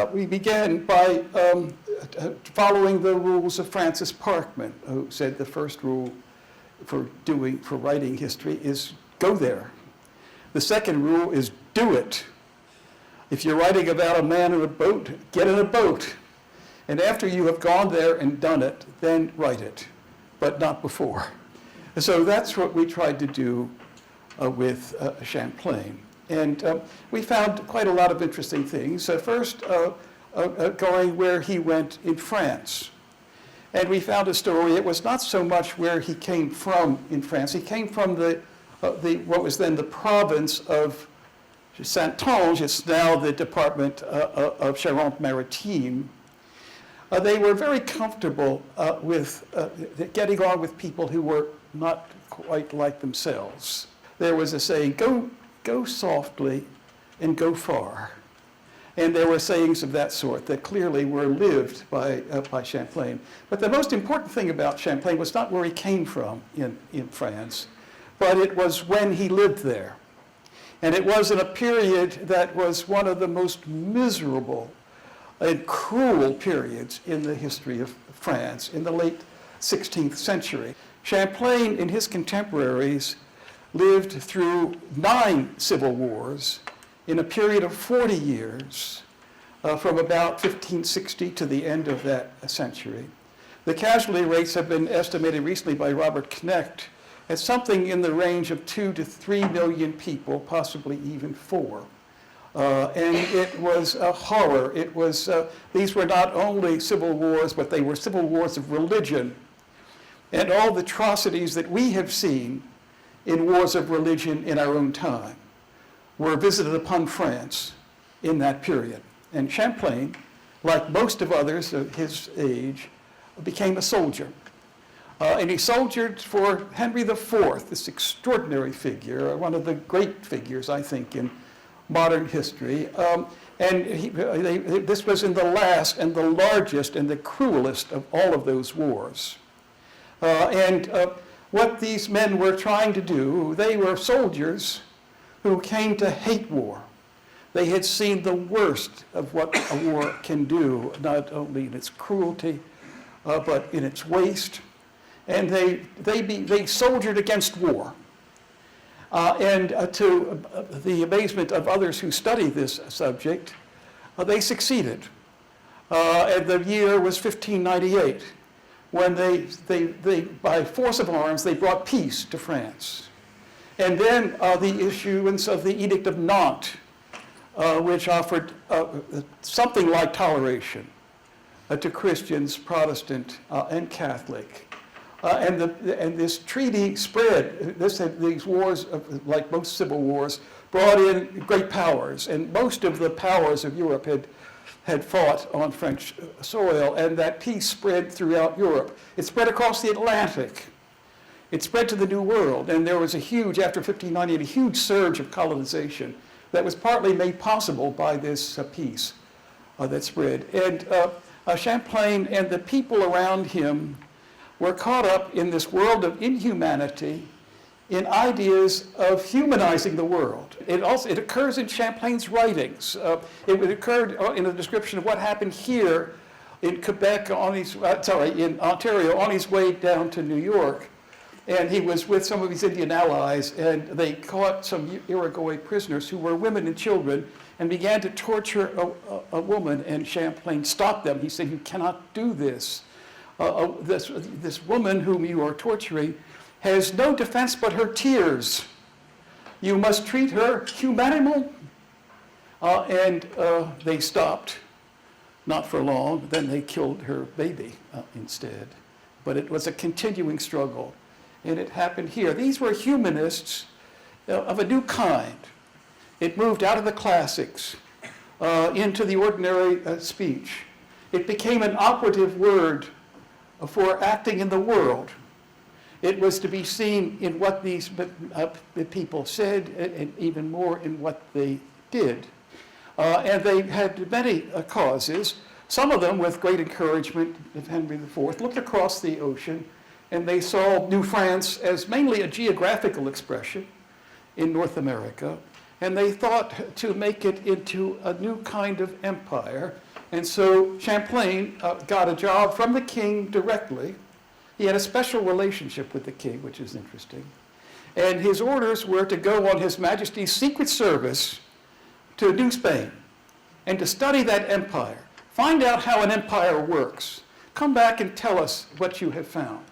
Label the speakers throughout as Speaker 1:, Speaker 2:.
Speaker 1: We began by following the rules of Francis Parkman, who said the first rule for writing history is go there. The second rule is do it. If you're writing about a man in a boat, get in a boat. And after you have gone there and done it, then write it, but not before. So that's what we tried to do with Champlain. And we found quite a lot of interesting things. First, going where he went in France. And we found a story. It was not so much where he came from in France. He came from what was then the province of Saintonge. It's now the department of Charente-Maritime. They were very comfortable with getting on with people who were not quite like themselves. There was a saying, go softly and go far. And there were sayings of that sort that clearly were lived by Champlain. But the most important thing about Champlain was not where he came from in France, but it was when he lived there. And it was in a period that was one of the most miserable and cruel periods in the history of France in the late 16th century. Champlain and his contemporaries lived through 9 civil wars in a period of 40 years, from about 1560 to the end of that century. The casualty rates have been estimated recently by Robert Knecht at something in the range of 2 to 3 million people, possibly even 4. And it was a horror. These were not only civil wars, but they were civil wars of religion. And all the atrocities that we have seen in wars of religion in our own time were visited upon France in that period. And Champlain, like most of others of his age, became a soldier. And he soldiered for Henry IV, this extraordinary figure, one of the great figures, I think, in modern history. This was in the last and the largest and the cruelest of all of those wars. What these men were trying to do, they were soldiers who came to hate war. They had seen the worst of what a war can do, not only in its cruelty, but in its waste. And they soldiered against war. To the amazement of others who study this subject, they succeeded. And the year was 1598, when they by force of arms, they brought peace to France. And then the issuance of the Edict of Nantes, which offered something like toleration to Christians, Protestant, and Catholic. And this treaty spread. These wars, like most civil wars, brought in great powers. And most of the powers of Europe had fought on French soil, and that peace spread throughout Europe. It spread across the Atlantic. It spread to the New World, and there was after 1598, a huge surge of colonization that was partly made possible by this peace that spread. And Champlain and the people around him were caught up in this world of inhumanity, in ideas of humanizing the world. It occurs in Champlain's writings. It occurred in a description of what happened here in Quebec, in Ontario, on his way down to New York. And he was with some of his Indian allies, and they caught some Iroquois prisoners who were women and children, and began to torture a woman, and Champlain stopped them. He said, "You cannot do this. This woman whom you are torturing has no defense but her tears. You must treat her humanely." And they stopped, not for long. Then they killed her baby instead. But it was a continuing struggle, and it happened here. These were humanists of a new kind. It moved out of the classics into the ordinary speech. It became an operative word for acting in the world. It was to be seen in what these people said, and even more in what they did. And they had many causes. Some of them, with great encouragement of Henry IV, looked across the ocean, and they saw New France as mainly a geographical expression in North America, and they thought to make it into a new kind of empire. And so Champlain got a job from the king directly. He had a special relationship with the king, which is interesting. And his orders were to go on His Majesty's Secret Service to New Spain and to study that empire. Find out how an empire works. Come back and tell us what you have found.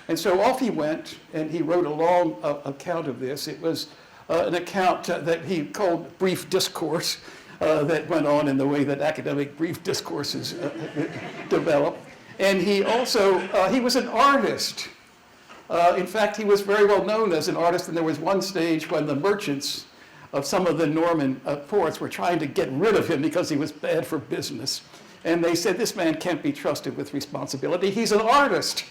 Speaker 1: And so off he went, and he wrote a long account of this. It was an account that he called brief discourse that went on in the way that academic brief discourses develop. And he also, he was an artist. In fact, he was very well known as an artist, and there was one stage when the merchants of some of the Norman ports were trying to get rid of him because he was bad for business. And they said, this man can't be trusted with responsibility. He's an artist.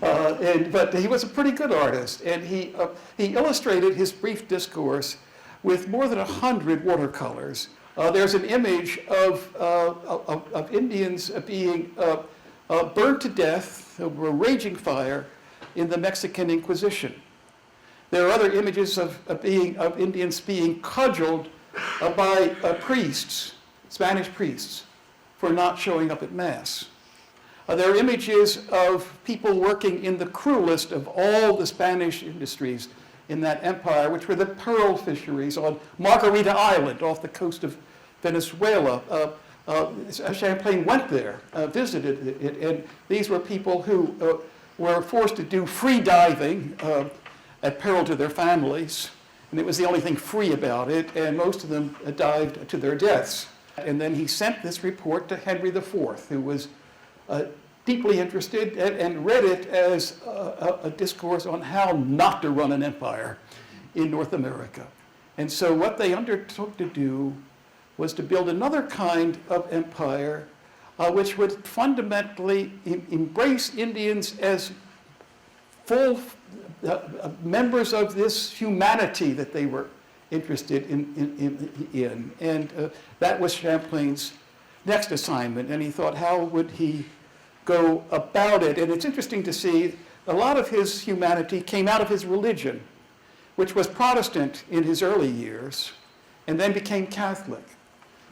Speaker 1: But he was a pretty good artist. And he illustrated his brief discourse with more than 100 watercolors. There's an image of Indians being burned to death over a raging fire in the Mexican Inquisition. There are other images of Indians being cudgeled by priests, Spanish priests, for not showing up at Mass. There are images of people working in the cruelest of all the Spanish industries in that empire, which were the pearl fisheries on Margarita Island off the coast of Venezuela. Champlain went there, visited it, and these were people who were forced to do free diving at peril to their families, and it was the only thing free about it, and most of them dived to their deaths. And then he sent this report to Henry IV, who was deeply interested and read it as a discourse on how not to run an empire in North America. And so what they undertook to do was to build another kind of empire which would fundamentally embrace Indians as full members of this humanity that they were interested in. And that was Champlain's next assignment. And he thought, how would he go about it? And it's interesting to see a lot of his humanity came out of his religion, which was Protestant in his early years, and then became Catholic.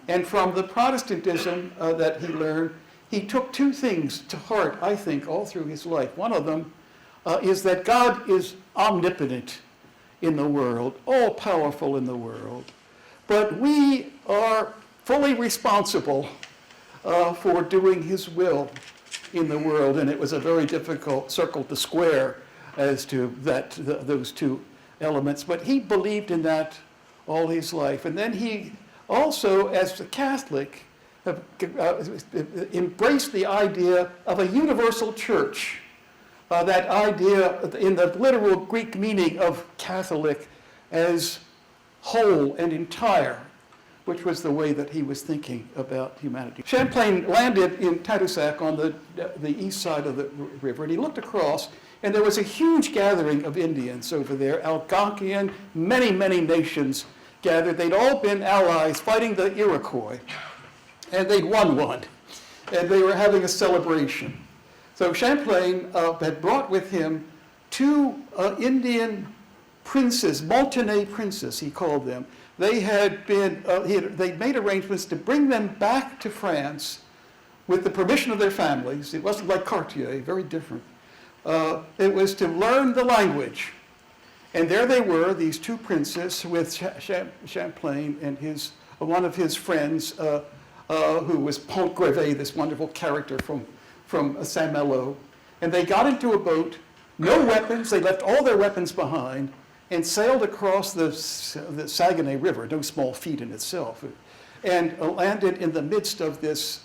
Speaker 1: And from the Protestantism that he learned, he took two things to heart, I think, all through his life. One of them is that God is omnipotent in the world, all-powerful in the world, but we are fully responsible for doing his will in the world, and it was a very difficult circle to square as to those two elements, but he believed in that all his life. And then he also, as a Catholic, embraced the idea of a universal church. That idea in the literal Greek meaning of Catholic as whole and entire, which was the way that he was thinking about humanity. Champlain landed in Tadoussac on the east side of the river, and he looked across, and there was a huge gathering of Indians over there, Algonquian, many, many nations gathered. They'd all been allies fighting the Iroquois, and they'd won one, and they were having a celebration. So Champlain had brought with him two Indian princes, Montagnais princes, he called them. They had been, they'd made arrangements to bring them back to France with the permission of their families. It wasn't like Cartier, very different. It was to learn the language. And there they were, these two princes, with Champlain and one of his friends, who was Pont Gravé, this wonderful character from Saint-Malo. And they got into a boat, no weapons, they left all their weapons behind, and sailed across the Saguenay River, no small feat in itself, and landed in the midst of this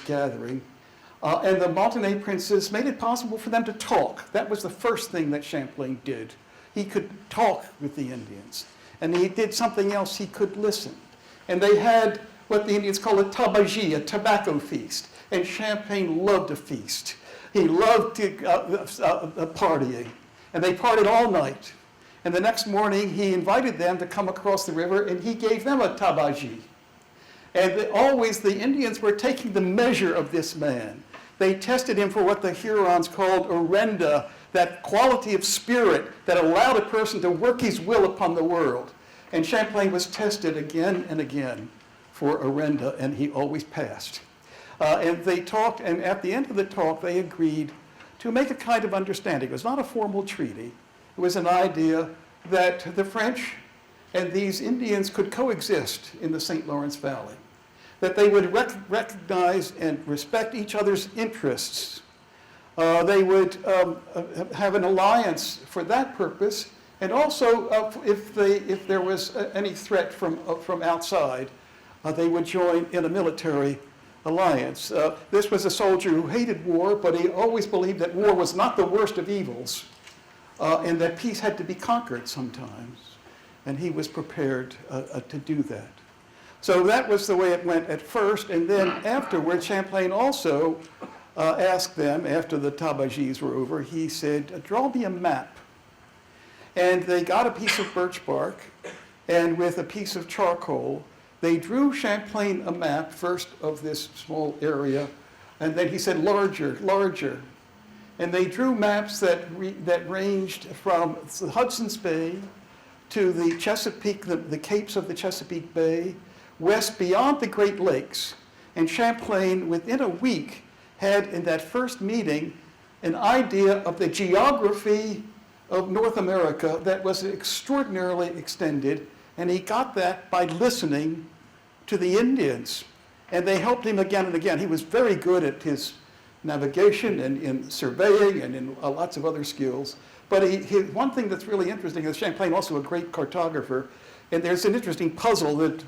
Speaker 1: gathering. And the Montagnais princes made it possible for them to talk. That was the first thing that Champlain did. He could talk with the Indians. And he did something else, he could listen. And they had what the Indians call a tabagie, a tobacco feast. And Champlain loved a feast. He loved partying. And they partied all night. And the next morning, he invited them to come across the river, and he gave them a tabagie. And always the Indians were taking the measure of this man. They tested him for what the Hurons called orenda, that quality of spirit that allowed a person to work his will upon the world. And Champlain was tested again and again for Arenda, and he always passed. And they talked, and at the end of the talk, they agreed to make a kind of understanding. It was not a formal treaty. It was an idea that the French and these Indians could coexist in the St. Lawrence Valley, that they would recognize and respect each other's interests. They would have an alliance for that purpose, and also if there was any threat from outside, they would join in a military alliance. This was a soldier who hated war, but he always believed that war was not the worst of evils, and that peace had to be conquered sometimes. And he was prepared to do that. So that was the way it went at first, and then afterward, Champlain also asked them, after the tabajis were over, he said, draw me a map. And they got a piece of birch bark, and with a piece of charcoal, they drew Champlain a map, first of this small area, and then he said, larger, larger. And they drew maps that ranged from Hudson's Bay to the Chesapeake, the capes of the Chesapeake Bay, west beyond the Great Lakes. And Champlain, within a week, had in that first meeting an idea of the geography of North America that was extraordinarily extended, and he got that by listening to the Indians. And they helped him again and again. He was very good at his navigation and in surveying and in lots of other skills. But one thing that's really interesting is Champlain, also a great cartographer, and there's an interesting puzzle that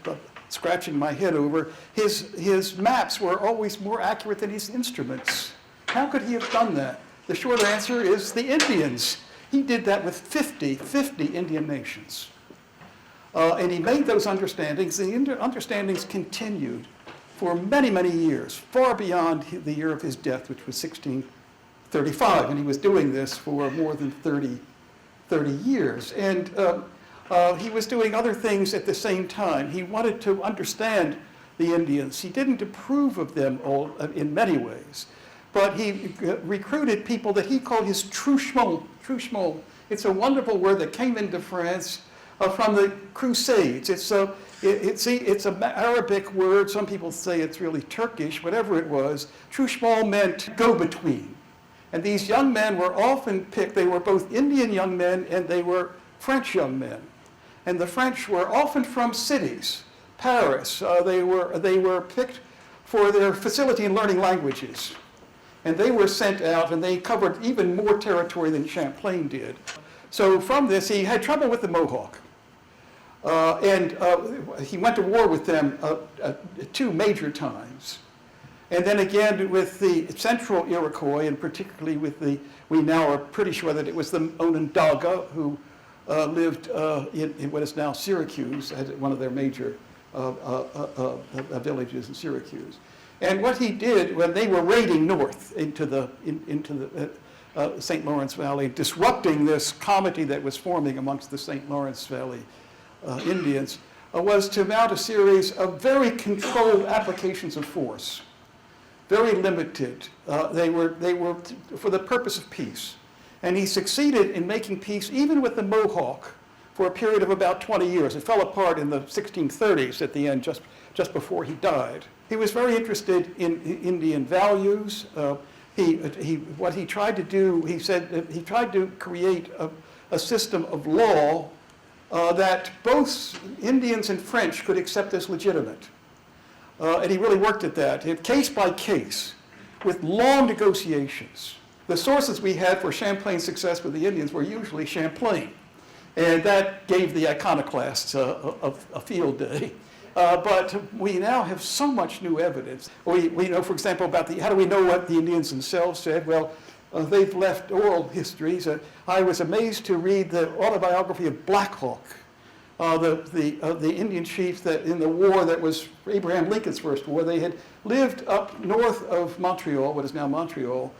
Speaker 1: scratching my head over. His maps were always more accurate than his instruments. How could he have done that? The short answer is the Indians. He did that with 50 Indian nations. And he made those understandings. The understandings continued for many, many years, far beyond the year of his death, which was 1635. And he was doing this for more than 30 years. And he was doing other things at the same time. He wanted to understand the Indians. He didn't approve of them all in many ways, but he recruited people that he called his truchemont. Truchemont. It's a wonderful word that came into France from the Crusades. It's an Arabic word. Some people say it's really Turkish, whatever it was. Truchemont meant go-between. And these young men were often picked. They were both Indian young men and they were French young men. And the French were often from cities, Paris. They were picked for their facility in learning languages. And they were sent out, and they covered even more territory than Champlain did. So from this, he had trouble with the Mohawk. And he went to war with them 2 major times. And then again with the central Iroquois, and particularly with we now are pretty sure that it was the Onondaga who lived in what is now Syracuse, as one of their major villages in Syracuse. And what he did when they were raiding north into the St. Lawrence Valley, disrupting this comity that was forming amongst the St. Lawrence Valley Indians, was to mount a series of very controlled applications of force, very limited. They were for the purpose of peace. And he succeeded in making peace even with the Mohawk for a period of about 20 years. It fell apart in the 1630s at the end, just before he died. He was very interested in Indian values. What he tried to do, he said, he tried to create a system of law that both Indians and French could accept as legitimate. And he really worked at that, case by case, with long negotiations. The sources we had for Champlain's success with the Indians were usually Champlain. And that gave the iconoclasts a field day. But we now have so much new evidence. We know, for example, about how do we know what the Indians themselves said? Well, they've left oral histories. I was amazed to read the autobiography of Black Hawk, the Indian chief that in the war that was Abraham Lincoln's first war. They had lived up north of Montreal, what is now Montreal,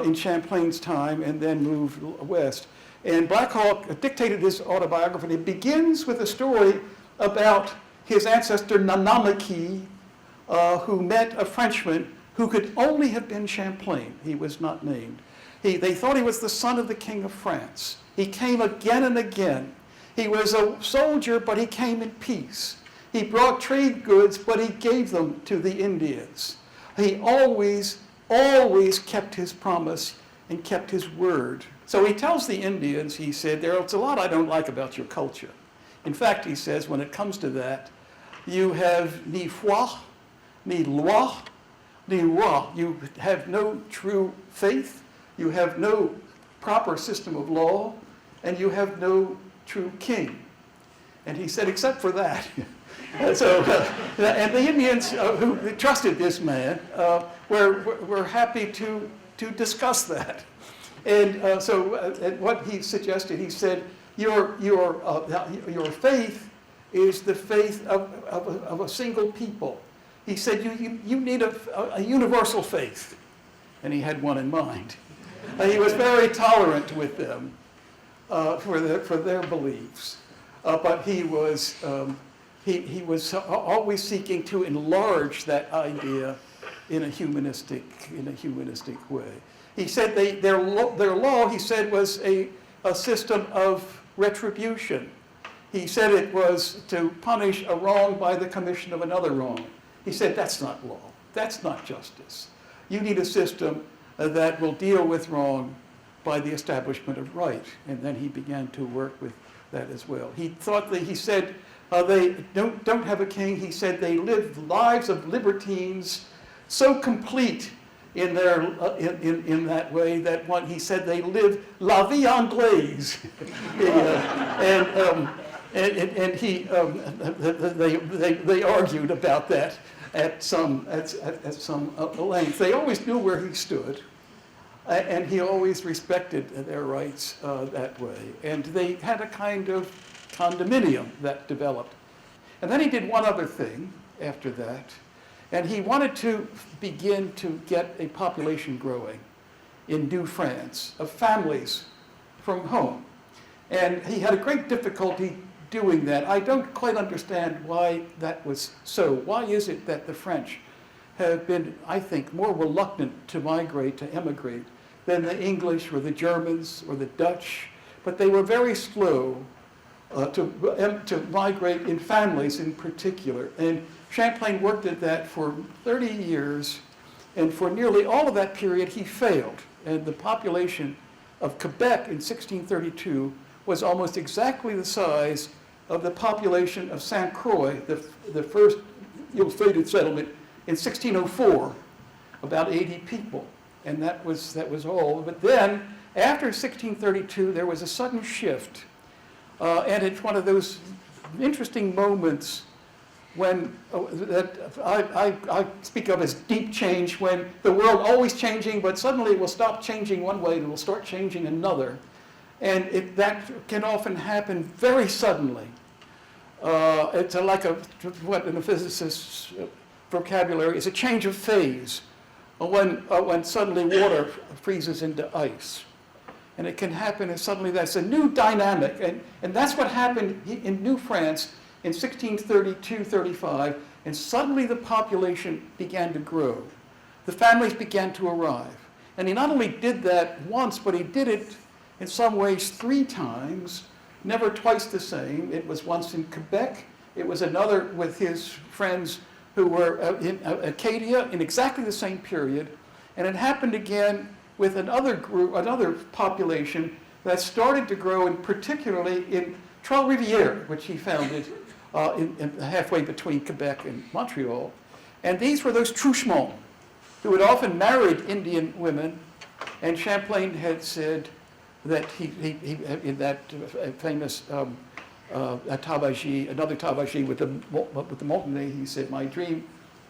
Speaker 1: in Champlain's time, and then moved west. And Black Hawk dictated his autobiography, and it begins with a story about his ancestor Nanamaki, who met a Frenchman who could only have been Champlain. He was not named. They thought he was the son of the King of France. He came again and again. He was a soldier, but he came in peace. He brought trade goods, but he gave them to the Indians. He always kept his promise and kept his word. So he tells the Indians, he said, there's a lot I don't like about your culture. In fact, he says, when it comes to that, you have ni foi, ni loi, ni roi. You have no true faith, you have no proper system of law, and you have no true king. And he said, except for that. And the Indians who trusted this man were happy to discuss that. And so what he suggested, he said, your faith is the faith of a single people. He said, you need a universal faith. And he had one in mind. He was very tolerant with them for their beliefs. But he was always seeking to enlarge that idea in a humanistic way. He said their law, he said, was a system of retribution. He said it was to punish a wrong by the commission of another wrong. He said that's not law. That's not justice. You need a system that will deal with wrong by the establishment of right. And then he began to work with that as well. He thought that, he said, they don't have a king. He said they live lives of libertines so complete in their in that way that he said they live la vie anglaise. They argued about that at some length. They always knew where he stood, and he always respected their rights that way. And they had a kind of condominium that developed. And then he did one other thing after that, and he wanted to begin to get a population growing in New France of families from home. And he had a great difficulty doing that. I don't quite understand why that was so. Why is it that the French have been, I think, more reluctant to migrate, to emigrate, than the English or the Germans or the Dutch? But they were very slow to migrate in families in particular. And Champlain worked at that for 30 years, and for nearly all of that period he failed. And the population of Quebec in 1632 was almost exactly the size of the population of St. Croix, the first ill-fated settlement, in 1604, about 80 people. And that was all. But then, after 1632, there was a sudden shift. And it's one of those interesting moments when that I speak of as deep change, when the world always changing, but suddenly it will stop changing one way and it will start changing another. And that can often happen very suddenly. It's like what in a physicist's vocabulary is a change of phase, when suddenly water freezes into ice. And it can happen, and suddenly that's a new dynamic. And that's what happened in New France in 1632-35, and suddenly the population began to grow. The families began to arrive. And he not only did that once, but he did it in some ways 3 times, never twice the same. It was once in Quebec. It was another with his friends who were in Acadia in exactly the same period. And it happened again with another group, another population that started to grow, and particularly in Trois-Rivières, which he founded halfway between Quebec and Montreal. And these were those truchements who had often married Indian women, and Champlain had said that he in that famous tabagie, another tabagie with the Montagnais, he said, "My dream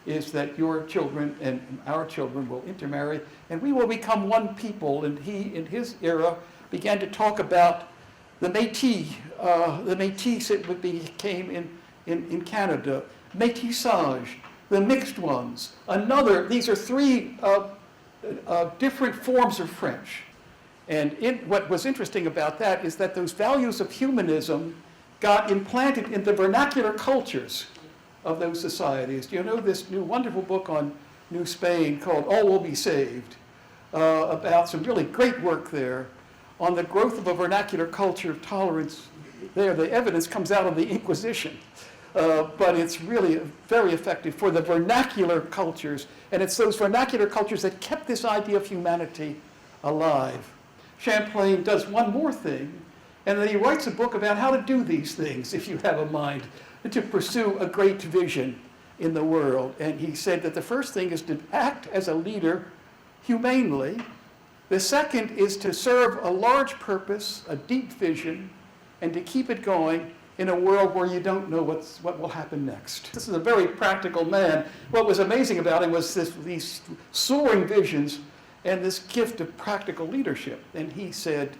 Speaker 1: is that your children and our children will intermarry, and we will become one people." And he, in his era, began to talk about the Métis that became in Canada, métissage, the mixed ones. These are 3 different forms of French. And what was interesting about that is that those values of humanism got implanted in the vernacular cultures of those societies. Do you know this new wonderful book on New Spain called All Will Be Saved, about some really great work there on the growth of a vernacular culture of tolerance there. The evidence comes out of the Inquisition. But it's really very effective for the vernacular cultures, and it's those vernacular cultures that kept this idea of humanity alive. Champlain does one more thing, and then he writes a book about how to do these things, if you have a mind, to pursue a great vision in the world. And he said that the first thing is to act as a leader humanely. The second is to serve a large purpose, a deep vision, and to keep it going in a world where you don't know what will happen next. This is a very practical man. What was amazing about him was these soaring visions and this gift of practical leadership. And he said,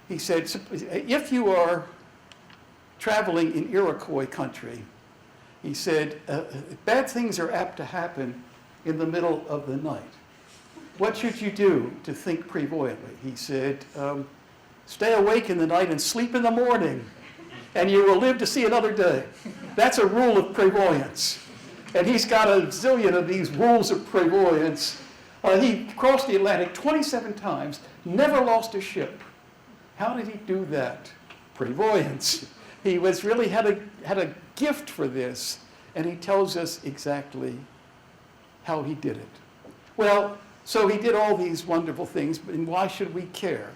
Speaker 1: if you are traveling in Iroquois country, he said, bad things are apt to happen in the middle of the night. What should you do to think prevoyantly? He said, stay awake in the night and sleep in the morning, and you will live to see another day. That's a rule of prevoyance. And he's got a zillion of these rules of prevoyance. He crossed the Atlantic 27 times, never lost a ship. How did he do that? Prevoyance. He really had a gift for this, and he tells us exactly how he did it. Well, so he did all these wonderful things, and why should we care?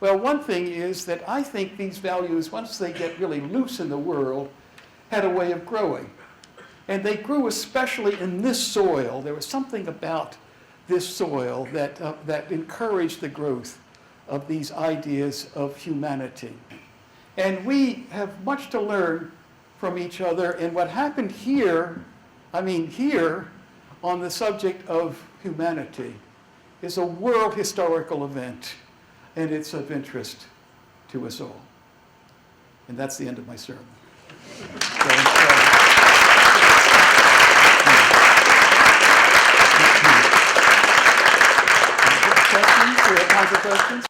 Speaker 1: Well, one thing is that I think these values, once they get really loose in the world, had a way of growing. And they grew especially in this soil. There was something about this soil that encouraged the growth of these ideas of humanity. And we have much to learn from each other. And what happened here on the subject of humanity, is a world historical event. And it's of interest to us all. And that's the end of my sermon. Questions? Do we have time for questions?